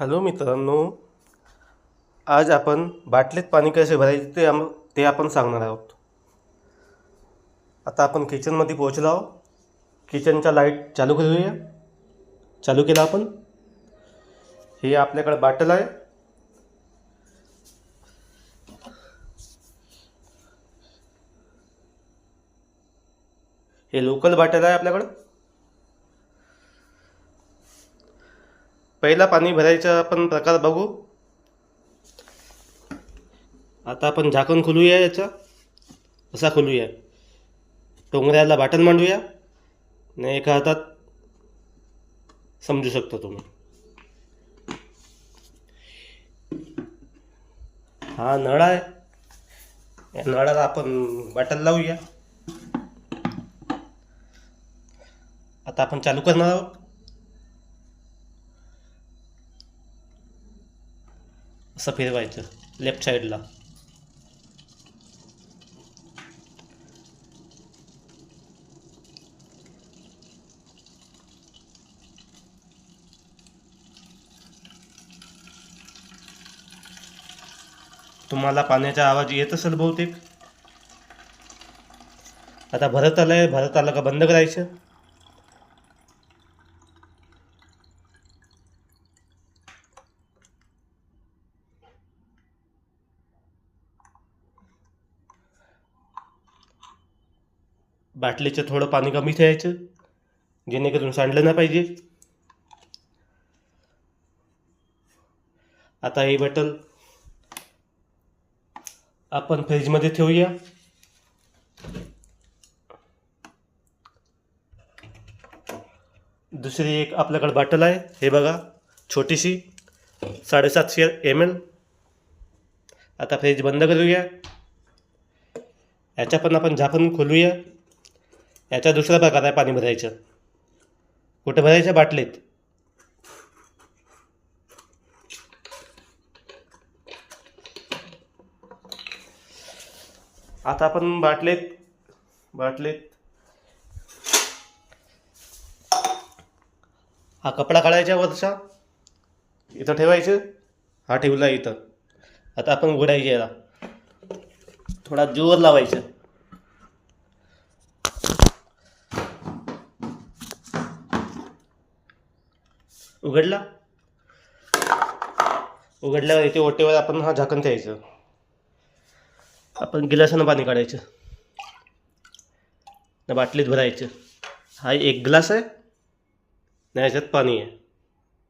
Hello मित्रांनो, आज आपण बाटलीत पाणी कसे भरायचे ते आपण सांगणार आहोत. आता आपण किचनमध्ये पोहोचलो आहोत. किचनचा लाईट चालू करूया. चालू केला आपण. हे आपल्याकडे बाटल आहे. हे लोकल बाटल आहे आपल्याकडं. पहिला पाणी भरायचा आपण प्रकार बघू. आता आपण झाकण खोलूया. याचा असा खोलूया. टोंगऱ्याला बाटल मांडूया. आणि एका हातात समजू शकता तुम्ही. हा नळ आहे. या नळाला आपण बाटल लावूया. आता आपण चालू करणार आहोत. असं फिरवायचं लेफ्ट साईडला. तुम्हाला पाण्याचा आवाज येत असेल बहुतेक. आता भरत आलं का बंद करायचं. बाटलीचं थोडं पाणी कमी ठेवायचं जेणेकरून सांडलं नाही पाहिजे. आता ही बॉटल आपण फ्रीजमध्ये ठेवूया. दुसरी एक आपल्याकडे बॉटल आहे. हे बघा, छोटीशी 750 ml. आता फ्रीज बंद करूया. याच्या पण आपण झाकण खोलूया. याचा दुसरा प्रकार आहे पाणी भरायचं. कुठं भरायचं? बाटलीत. आता आपण बाटलीत हा कपडा काढायचा वरचा. इथं ठेवायचं. हा ठेवला इथं. आता आपण उघडायचं. याला थोडा जोर लावायचं. उघडल्यावर इथे ओटेवर आपण हा झाकण ठेवायचं. आपण गिलासानं पाणी काढायचं. बाटलीत भरायचं. हा एक ग्लास आहे. नाही, याच्यात पाणी आहे.